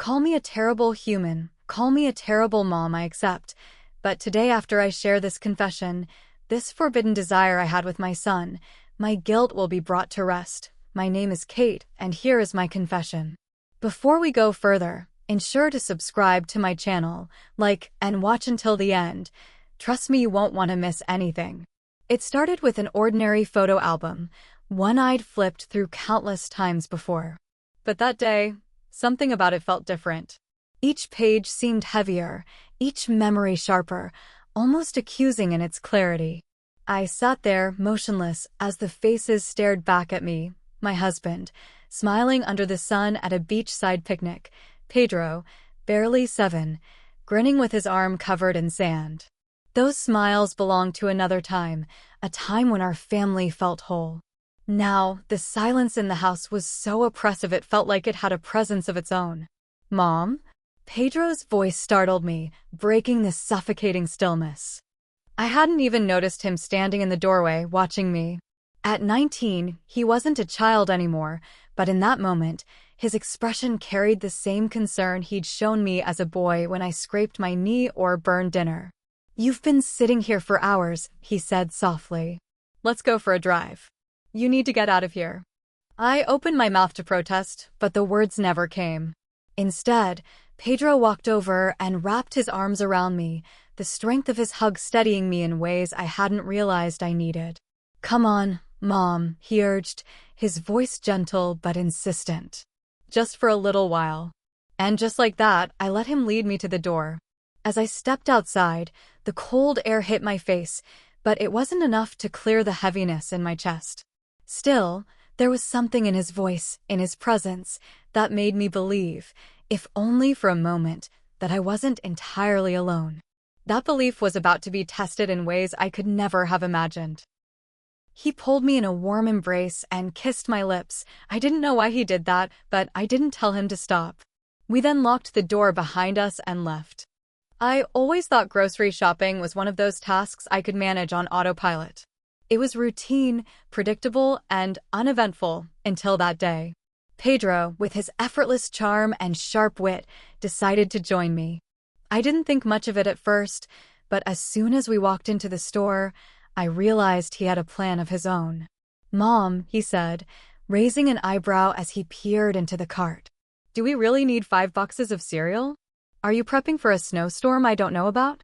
Call me a terrible human, call me a terrible mom, I accept. But today, after I share this confession, this forbidden desire I had with my son, my guilt will be brought to rest. My name is Kate, and here is my confession. Before we go further, ensure to subscribe to my channel, like, and watch until the end. Trust me, you won't want to miss anything. It started with an ordinary photo album, one I'd flipped through countless times before. But that day, something about it felt different. Each page seemed heavier, each memory sharper, almost accusing in its clarity. I sat there, motionless, as the faces stared back at me. My husband, smiling under the sun at a beachside picnic. Pedro, barely 7, grinning with his arm covered in sand. Those smiles belonged to another time, a time when our family felt whole. Now, the silence in the house was so oppressive it felt like it had a presence of its own. "Mom?" Pedro's voice startled me, breaking the suffocating stillness. I hadn't even noticed him standing in the doorway, watching me. At 19, he wasn't a child anymore, but in that moment, his expression carried the same concern he'd shown me as a boy when I scraped my knee or burned dinner. "You've been sitting here for hours," he said softly. "Let's go for a drive. You need to get out of here." I opened my mouth to protest, but the words never came. Instead, Pedro walked over and wrapped his arms around me, the strength of his hug steadying me in ways I hadn't realized I needed. "Come on, Mom," he urged, his voice gentle but insistent. "Just for a little while." And just like that, I let him lead me to the door. As I stepped outside, the cold air hit my face, but it wasn't enough to clear the heaviness in my chest. Still, there was something in his voice, in his presence, that made me believe, if only for a moment, that I wasn't entirely alone. That belief was about to be tested in ways I could never have imagined. He pulled me in a warm embrace and kissed my lips. I didn't know why he did that, but I didn't tell him to stop. We then locked the door behind us and left. I always thought grocery shopping was one of those tasks I could manage on autopilot. It was routine, predictable, and uneventful until that day. Pedro, with his effortless charm and sharp wit, decided to join me. I didn't think much of it at first, but as soon as we walked into the store, I realized he had a plan of his own. "Mom," he said, raising an eyebrow as he peered into the cart. "Do we really need 5 boxes of cereal? Are you prepping for a snowstorm I don't know about?"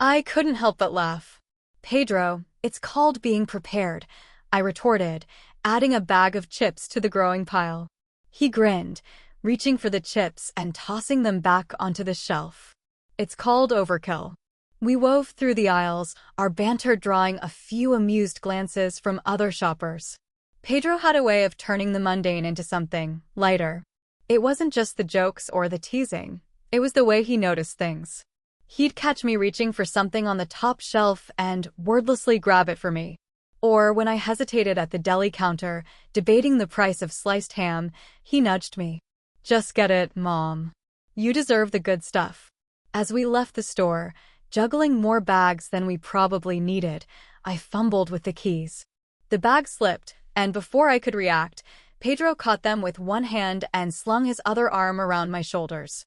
I couldn't help but laugh. "Pedro, it's called being prepared," I retorted, adding a bag of chips to the growing pile. He grinned, reaching for the chips and tossing them back onto the shelf. "It's called overkill." We wove through the aisles, our banter drawing a few amused glances from other shoppers. Pedro had a way of turning the mundane into something lighter. It wasn't just the jokes or the teasing, it was the way he noticed things. He'd catch me reaching for something on the top shelf and wordlessly grab it for me. Or when I hesitated at the deli counter, debating the price of sliced ham, he nudged me. "Just get it, Mom. You deserve the good stuff." As we left the store, juggling more bags than we probably needed, I fumbled with the keys. The bag slipped, and before I could react, Pedro caught them with one hand and slung his other arm around my shoulders.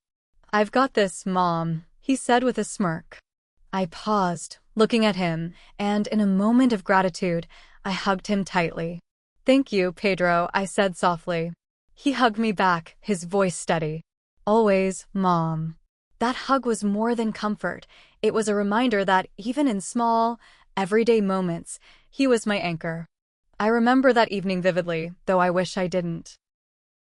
"I've got this, Mom," he said with a smirk. I paused, looking at him, and in a moment of gratitude, I hugged him tightly. "Thank you, Pedro," I said softly. He hugged me back, his voice steady. "Always, Mom." That hug was more than comfort. It was a reminder that even in small, everyday moments, he was my anchor. I remember that evening vividly, though I wish I didn't.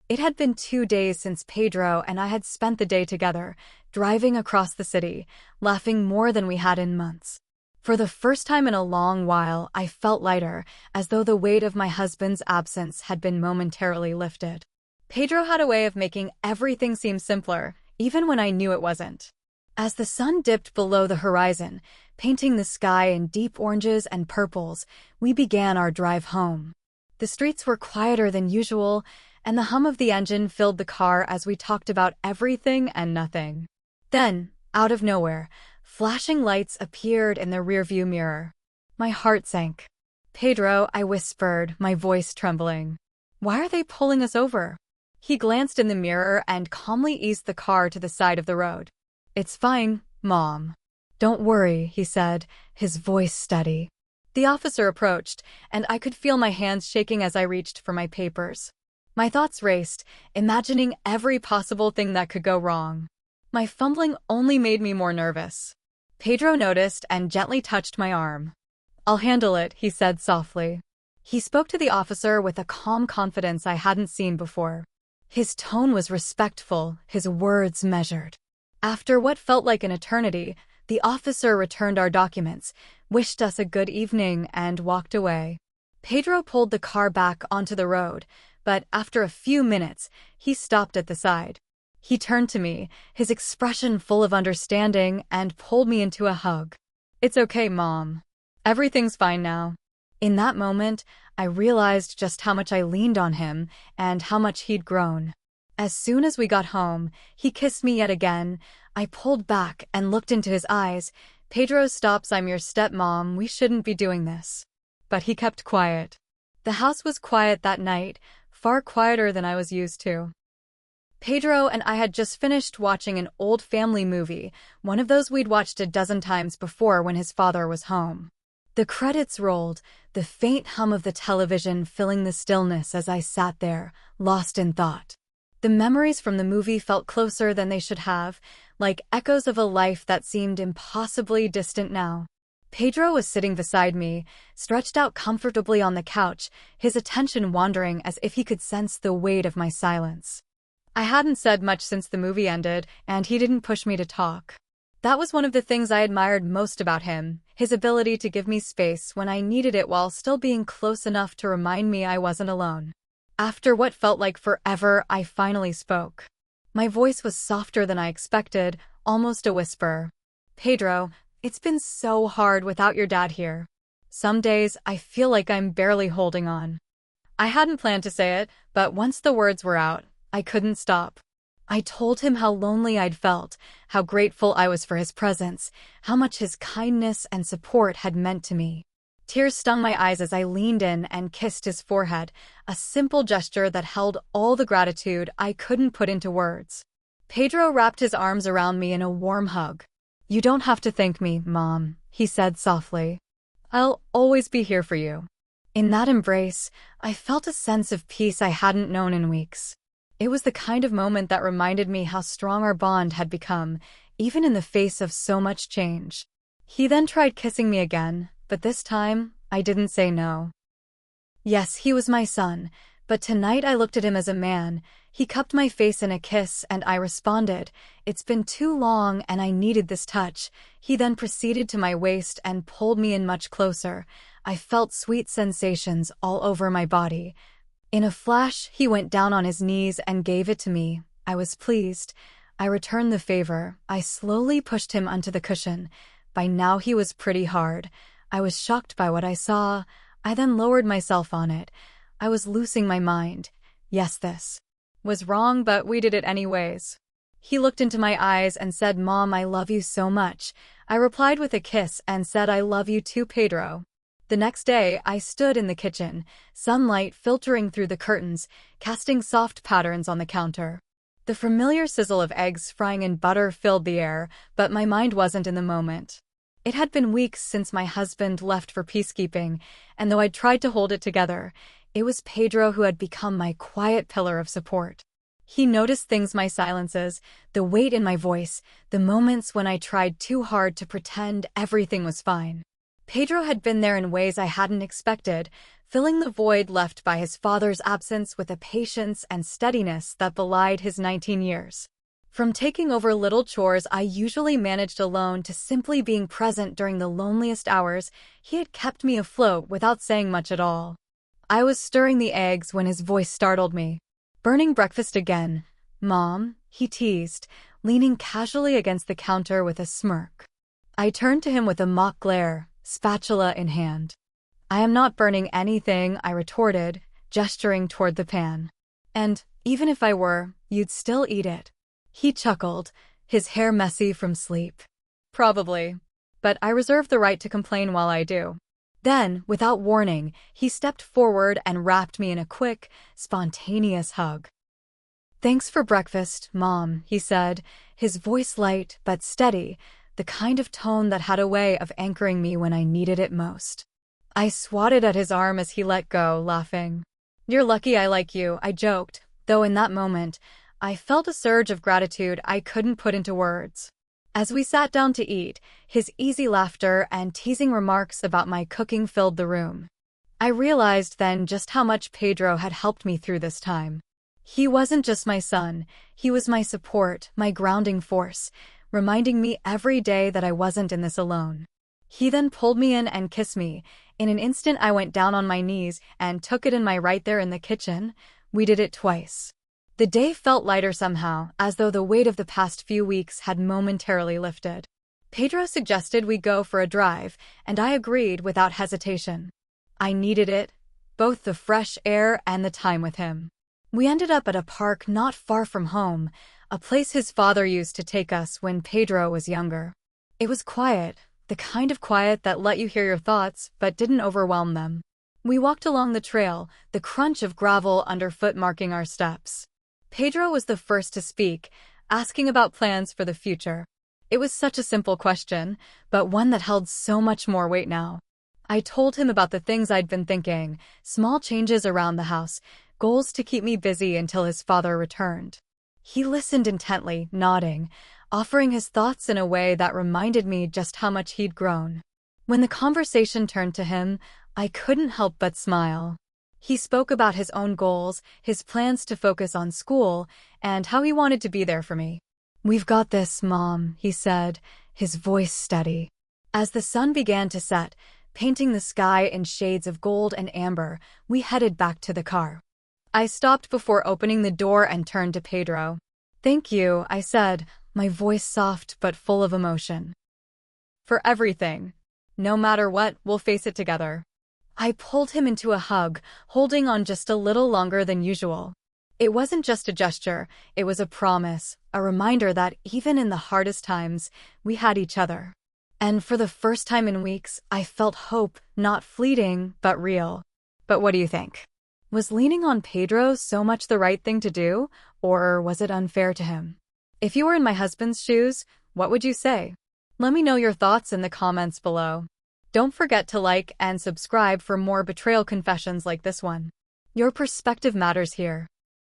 It had been 2 days since Pedro and I had spent the day together, driving across the city, laughing more than we had in months. For the first time in a long while, I felt lighter, as though the weight of my husband's absence had been momentarily lifted. Pedro had a way of making everything seem simpler, even when I knew it wasn't. As the sun dipped below the horizon, painting the sky in deep oranges and purples, we began our drive home. The streets were quieter than usual, and the hum of the engine filled the car as we talked about everything and nothing. Then, out of nowhere, flashing lights appeared in the rearview mirror. My heart sank. "Pedro," I whispered, my voice trembling. "Why are they pulling us over?" He glanced in the mirror and calmly eased the car to the side of the road. "It's fine, Mom. Don't worry," he said, his voice steady. The officer approached, and I could feel my hands shaking as I reached for my papers. My thoughts raced, imagining every possible thing that could go wrong. My fumbling only made me more nervous. Pedro noticed and gently touched my arm. "I'll handle it," he said softly. He spoke to the officer with a calm confidence I hadn't seen before. His tone was respectful, his words measured. After what felt like an eternity, the officer returned our documents, wished us a good evening, and walked away. Pedro pulled the car back onto the road, but after a few minutes, he stopped at the side. He turned to me, his expression full of understanding, and pulled me into a hug. "It's okay, Mom. Everything's fine now." In that moment, I realized just how much I leaned on him and how much he'd grown. As soon as we got home, he kissed me yet again. I pulled back and looked into his eyes. "Pedro, stops, I'm your stepmom, we shouldn't be doing this." But he kept quiet. The house was quiet that night, far quieter than I was used to. Pedro and I had just finished watching an old family movie, one of those we'd watched a dozen times before when his father was home. The credits rolled, the faint hum of the television filling the stillness as I sat there, lost in thought. The memories from the movie felt closer than they should have, like echoes of a life that seemed impossibly distant now. Pedro was sitting beside me, stretched out comfortably on the couch, his attention wandering as if he could sense the weight of my silence. I hadn't said much since the movie ended, and he didn't push me to talk. That was one of the things I admired most about him, his ability to give me space when I needed it while still being close enough to remind me I wasn't alone. After what felt like forever, I finally spoke. My voice was softer than I expected, almost a whisper. "Pedro, it's been so hard without your dad here. Some days, I feel like I'm barely holding on." I hadn't planned to say it, but once the words were out, I couldn't stop. I told him how lonely I'd felt, how grateful I was for his presence, how much his kindness and support had meant to me. Tears stung my eyes as I leaned in and kissed his forehead, a simple gesture that held all the gratitude I couldn't put into words. Pedro wrapped his arms around me in a warm hug. "You don't have to thank me, Mom," he said softly. "I'll always be here for you." In that embrace, I felt a sense of peace I hadn't known in weeks. It was the kind of moment that reminded me how strong our bond had become, even in the face of so much change. He then tried kissing me again, but this time, I didn't say no. Yes, he was my son, but tonight I looked at him as a man. He cupped my face in a kiss, and I responded. "It's been too long, and I needed this touch." He then proceeded to my waist and pulled me in much closer. I felt sweet sensations all over my body. In a flash, he went down on his knees and gave it to me. I was pleased. I returned the favor. I slowly pushed him onto the cushion. By now he was pretty hard. I was shocked by what I saw. I then lowered myself on it. I was losing my mind. Yes, this was wrong, but we did it anyways. He looked into my eyes and said, "Mom, I love you so much." I replied with a kiss and said, "I love you too, Pedro." The next day, I stood in the kitchen, sunlight filtering through the curtains, casting soft patterns on the counter. The familiar sizzle of eggs frying in butter filled the air, but my mind wasn't in the moment. It had been weeks since my husband left for peacekeeping, and though I'd tried to hold it together, it was Pedro who had become my quiet pillar of support. He noticed things, my silences, the weight in my voice, the moments when I tried too hard to pretend everything was fine. Pedro had been there in ways I hadn't expected, filling the void left by his father's absence with a patience and steadiness that belied his 19 years. From taking over little chores I usually managed alone to simply being present during the loneliest hours, he had kept me afloat without saying much at all. I was stirring the eggs when his voice startled me. "Burning breakfast again, Mom?" he teased, leaning casually against the counter with a smirk. I turned to him with a mock glare, spatula in hand. "I am not burning anything," I retorted, gesturing toward the pan. "And, even if I were, you'd still eat it." He chuckled, his hair messy from sleep. "Probably. But I reserve the right to complain while I do." Then, without warning, he stepped forward and wrapped me in a quick, spontaneous hug. "Thanks for breakfast, Mom," he said, his voice light but steady, the kind of tone that had a way of anchoring me when I needed it most. I swatted at his arm as he let go, laughing. "You're lucky I like you," I joked, though in that moment, I felt a surge of gratitude I couldn't put into words. As we sat down to eat, his easy laughter and teasing remarks about my cooking filled the room. I realized then just how much Pedro had helped me through this time. He wasn't just my son, he was my support, my grounding force, reminding me every day that I wasn't in this alone. He then pulled me in and kissed me. In an instant I went down on my knees and took it in my right there in the kitchen. We did it twice. The day felt lighter somehow, as though the weight of the past few weeks had momentarily lifted. Pedro suggested we go for a drive, and I agreed without hesitation. I needed it, both the fresh air and the time with him. We ended up at a park not far from home, a place his father used to take us when Pedro was younger. It was quiet, the kind of quiet that let you hear your thoughts but didn't overwhelm them. We walked along the trail, the crunch of gravel underfoot marking our steps. Pedro was the first to speak, asking about plans for the future. It was such a simple question, but one that held so much more weight now. I told him about the things I'd been thinking, small changes around the house, goals to keep me busy until his father returned. He listened intently, nodding, offering his thoughts in a way that reminded me just how much he'd grown. When the conversation turned to him, I couldn't help but smile. He spoke about his own goals, his plans to focus on school, and how he wanted to be there for me. "We've got this, Mom," he said, his voice steady. As the sun began to set, painting the sky in shades of gold and amber, we headed back to the car. I stopped before opening the door and turned to Pedro. "Thank you," I said, my voice soft but full of emotion. "For everything. No matter what, we'll face it together." I pulled him into a hug, holding on just a little longer than usual. It wasn't just a gesture, it was a promise, a reminder that even in the hardest times, we had each other. And for the first time in weeks, I felt hope, not fleeting, but real. But what do you think? Was leaning on Pedro so much the right thing to do, or was it unfair to him? If you were in my husband's shoes, what would you say? Let me know your thoughts in the comments below. Don't forget to like and subscribe for more betrayal confessions like this one. Your perspective matters here.